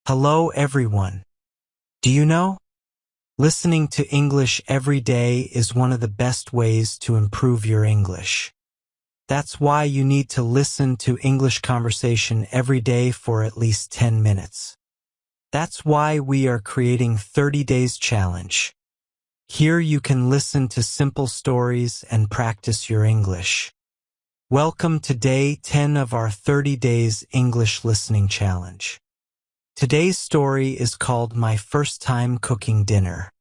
Hello everyone. Do you know? Listening to English every day is one of the best ways to improve your English. That's why you need to listen to English conversation every day for at least 10 minutes. That's why we are creating 30 Days Challenge. Here you can listen to simple stories and practice your English. Welcome to day 10 of our 30 Days English Listening Challenge. Today's story is called My First Time Cooking Dinner.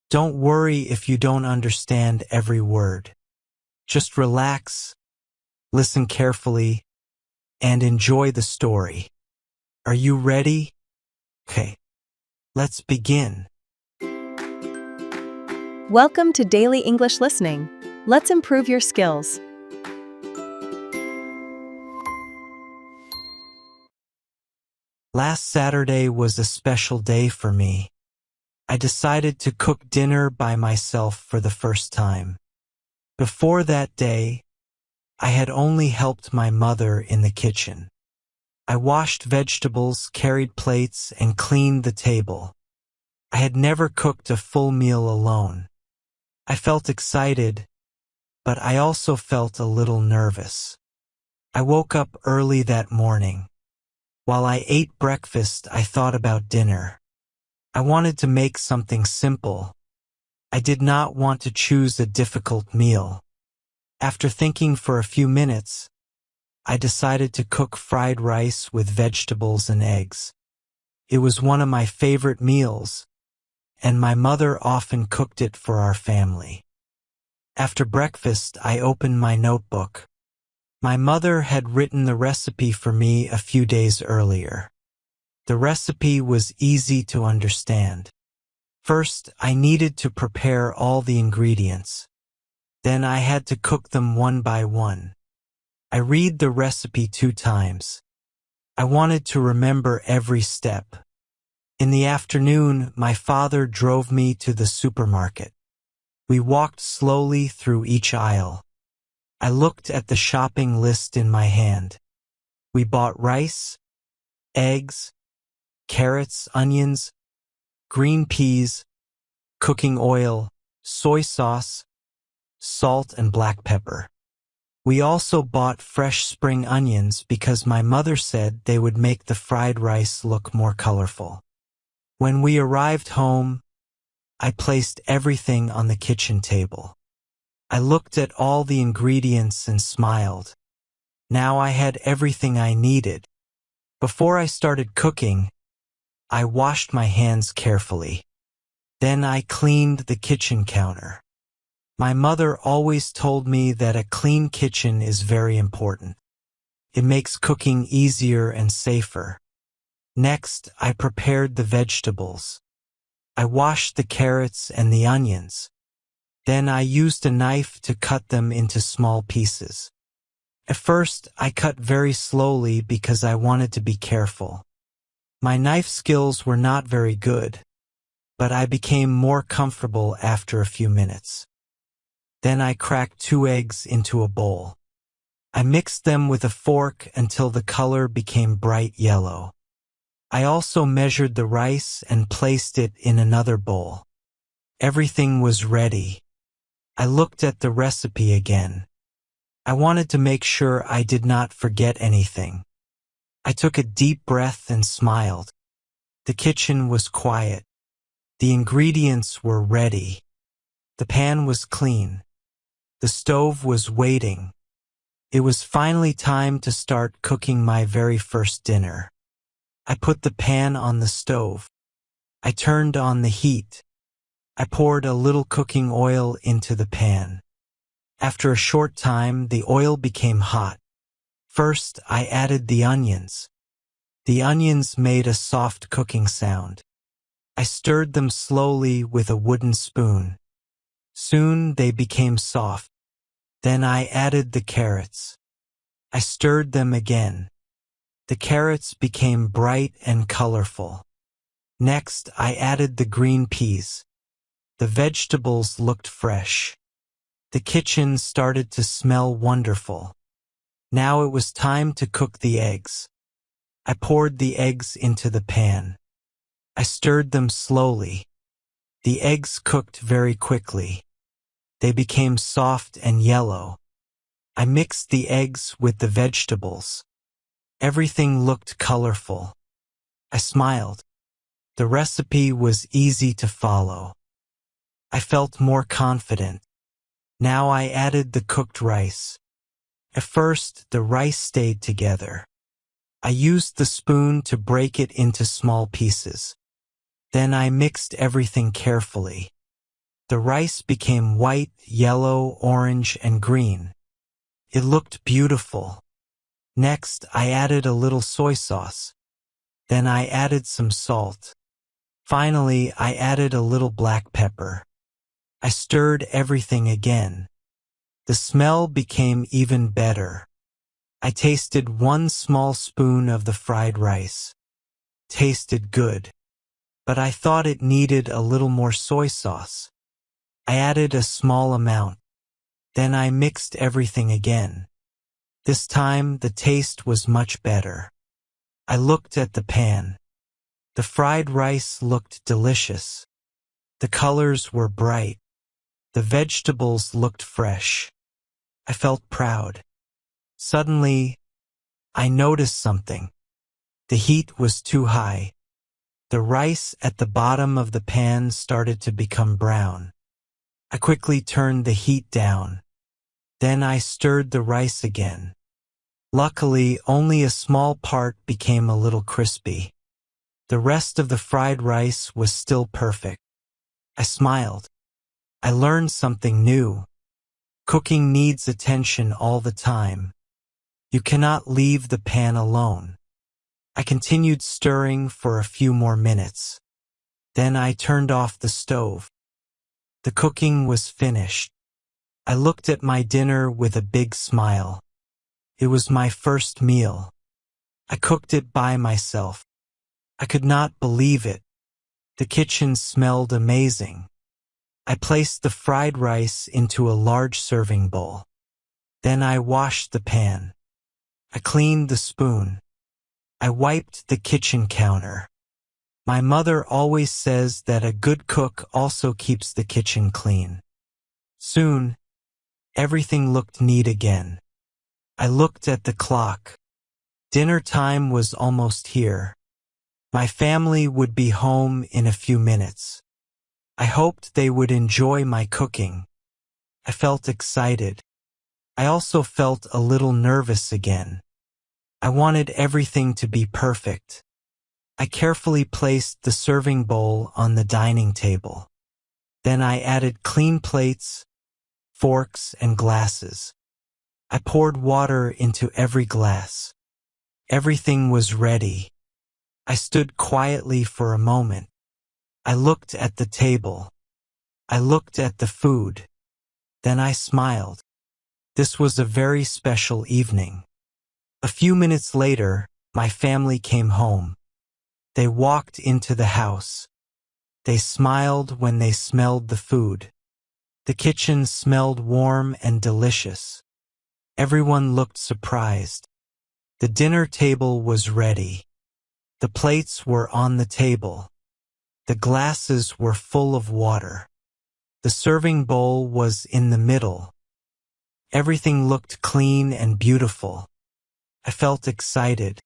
Don't worry if you don't understand every word. Just relax, listen carefully, and enjoy the story. Are you ready? Okay, let's begin. Welcome to Daily English Listening. Let's improve your skills. Last Saturday was a special day for me. I decided to cook dinner by myself for the first time. Before that day, I had only helped my mother in the kitchen. I washed vegetables, carried plates, and cleaned the table. I had never cooked a full meal alone. I felt excited, but I also felt a little nervous. I woke up early that morning. While I ate breakfast, I thought about dinner. I wanted to make something simple. I did not want to choose a difficult meal. After thinking for a few minutes, I decided to cook fried rice with vegetables and eggs. It was one of my favorite meals, and my mother often cooked it for our family. After breakfast, I opened my notebook. My mother had written the recipe for me a few days earlier. The recipe was easy to understand. First, I needed to prepare all the ingredients. Then I had to cook them one by one. I read the recipe 2 times. I wanted to remember every step. In the afternoon, my father drove me to the supermarket. We walked slowly through each aisle. I looked at the shopping list in my hand. We bought rice, eggs, carrots, onions, green peas, cooking oil, soy sauce, salt, and black pepper. We also bought fresh spring onions because my mother said they would make the fried rice look more colorful. When we arrived home, I placed everything on the kitchen table. I looked at all the ingredients and smiled. Now I had everything I needed. Before I started cooking, I washed my hands carefully. Then I cleaned the kitchen counter. My mother always told me that a clean kitchen is very important. It makes cooking easier and safer. Next, I prepared the vegetables. I washed the carrots and the onions. Then I used a knife to cut them into small pieces. At first, I cut very slowly because I wanted to be careful. My knife skills were not very good, but I became more comfortable after a few minutes. Then I cracked 2 eggs into a bowl. I mixed them with a fork until the color became bright yellow. I also measured the rice and placed it in another bowl. Everything was ready. I looked at the recipe again. I wanted to make sure I did not forget anything. I took a deep breath and smiled. The kitchen was quiet. The ingredients were ready. The pan was clean. The stove was waiting. It was finally time to start cooking my very first dinner. I put the pan on the stove. I turned on the heat. I poured a little cooking oil into the pan. After a short time, the oil became hot. First, I added the onions. The onions made a soft cooking sound. I stirred them slowly with a wooden spoon. Soon they became soft. Then I added the carrots. I stirred them again. The carrots became bright and colorful. Next, I added the green peas. The vegetables looked fresh. The kitchen started to smell wonderful. Now it was time to cook the eggs. I poured the eggs into the pan. I stirred them slowly. The eggs cooked very quickly. They became soft and yellow. I mixed the eggs with the vegetables. Everything looked colorful. I smiled. The recipe was easy to follow. I felt more confident. Now I added the cooked rice. At first, the rice stayed together. I used the spoon to break it into small pieces. Then I mixed everything carefully. The rice became white, yellow, orange, and green. It looked beautiful. Next, I added a little soy sauce. Then I added some salt. Finally, I added a little black pepper. I stirred everything again. The smell became even better. I tasted one small spoon of the fried rice. Tasted good. But I thought it needed a little more soy sauce. I added a small amount. Then I mixed everything again. This time the taste was much better. I looked at the pan. The fried rice looked delicious. The colors were bright. The vegetables looked fresh. I felt proud. Suddenly, I noticed something. The heat was too high. The rice at the bottom of the pan started to become brown. I quickly turned the heat down. Then I stirred the rice again. Luckily, only a small part became a little crispy. The rest of the fried rice was still perfect. I smiled. I learned something new. Cooking needs attention all the time. You cannot leave the pan alone. I continued stirring for a few more minutes. Then I turned off the stove. The cooking was finished. I looked at my dinner with a big smile. It was my first meal. I cooked it by myself. I could not believe it. The kitchen smelled amazing. I placed the fried rice into a large serving bowl. Then I washed the pan. I cleaned the spoon. I wiped the kitchen counter. My mother always says that a good cook also keeps the kitchen clean. Soon, everything looked neat again. I looked at the clock. Dinner time was almost here. My family would be home in a few minutes. I hoped they would enjoy my cooking. I felt excited. I also felt a little nervous again. I wanted everything to be perfect. I carefully placed the serving bowl on the dining table. Then I added clean plates, forks, and glasses. I poured water into every glass. Everything was ready. I stood quietly for a moment. I looked at the table. I looked at the food. Then I smiled. This was a very special evening. A few minutes later, my family came home. They walked into the house. They smiled when they smelled the food. The kitchen smelled warm and delicious. Everyone looked surprised. The dinner table was ready. The plates were on the table. The glasses were full of water. The serving bowl was in the middle. Everything looked clean and beautiful. I felt excited.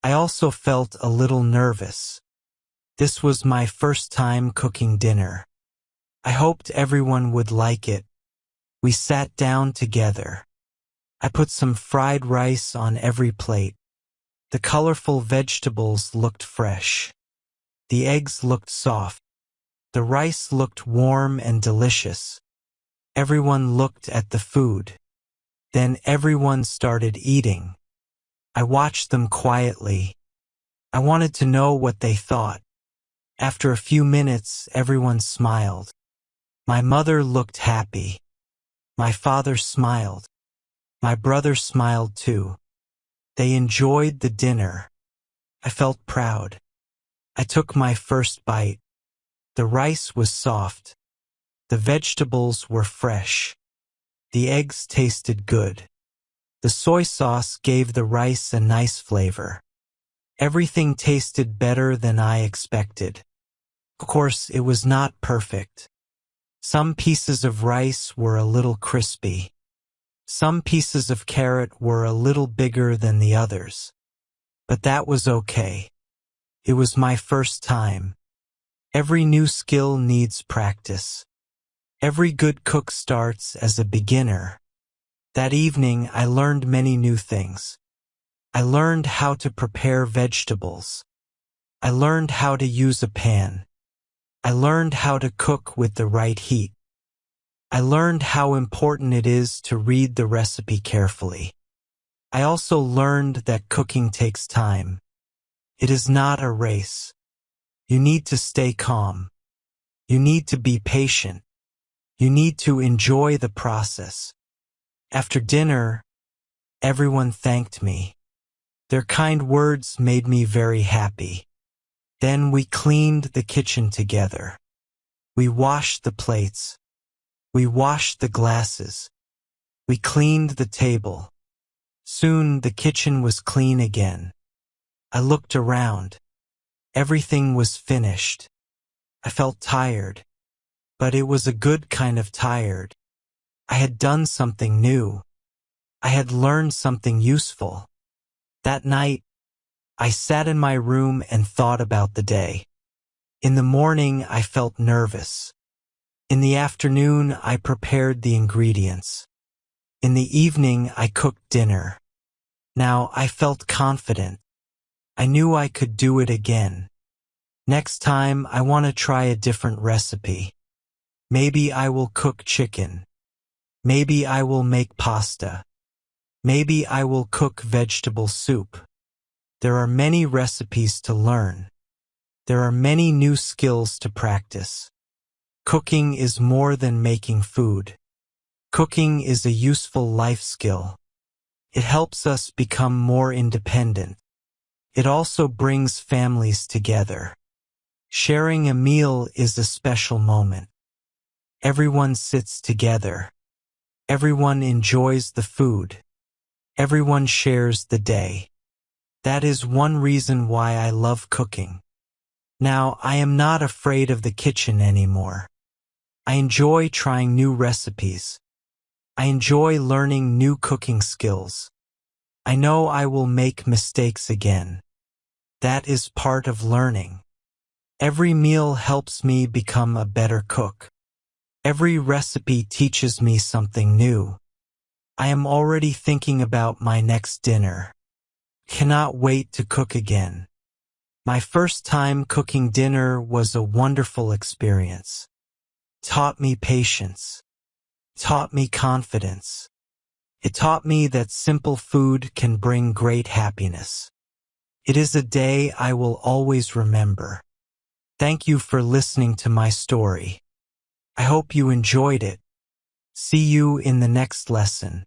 I also felt a little nervous. This was my first time cooking dinner. I hoped everyone would like it. We sat down together. I put some fried rice on every plate. The colorful vegetables looked fresh. The eggs looked soft. The rice looked warm and delicious. Everyone looked at the food. Then everyone started eating. I watched them quietly. I wanted to know what they thought. After a few minutes, everyone smiled. My mother looked happy. My father smiled. My brother smiled too. They enjoyed the dinner. I felt proud. I took my first bite. The rice was soft. The vegetables were fresh. The eggs tasted good. The soy sauce gave the rice a nice flavor. Everything tasted better than I expected. Of course, it was not perfect. Some pieces of rice were a little crispy. Some pieces of carrot were a little bigger than the others. But that was okay. It was my first time. Every new skill needs practice. Every good cook starts as a beginner. That evening, I learned many new things. I learned how to prepare vegetables. I learned how to use a pan. I learned how to cook with the right heat. I learned how important it is to read the recipe carefully. I also learned that cooking takes time. It is not a race. You need to stay calm. You need to be patient. You need to enjoy the process. After dinner, everyone thanked me. Their kind words made me very happy. Then we cleaned the kitchen together. We washed the plates. We washed the glasses. We cleaned the table. Soon the kitchen was clean again. I looked around. Everything was finished. I felt tired, but it was a good kind of tired. I had done something new. I had learned something useful. That night, I sat in my room and thought about the day. In the morning, I felt nervous. In the afternoon, I prepared the ingredients. In the evening, I cooked dinner. Now I felt confident. I knew I could do it again. Next time, I want to try a different recipe. Maybe I will cook chicken. Maybe I will make pasta. Maybe I will cook vegetable soup. There are many recipes to learn. There are many new skills to practice. Cooking is more than making food. Cooking is a useful life skill. It helps us become more independent. It also brings families together. Sharing a meal is a special moment. Everyone sits together. Everyone enjoys the food. Everyone shares the day. That is one reason why I love cooking. Now, I am not afraid of the kitchen anymore. I enjoy trying new recipes. I enjoy learning new cooking skills. I know I will make mistakes again. That is part of learning. Every meal helps me become a better cook. Every recipe teaches me something new. I am already thinking about my next dinner. Cannot wait to cook again. My first time cooking dinner was a wonderful experience. Taught me patience. Taught me confidence. It taught me that simple food can bring great happiness. It is a day I will always remember. Thank you for listening to my story. I hope you enjoyed it. See you in the next lesson.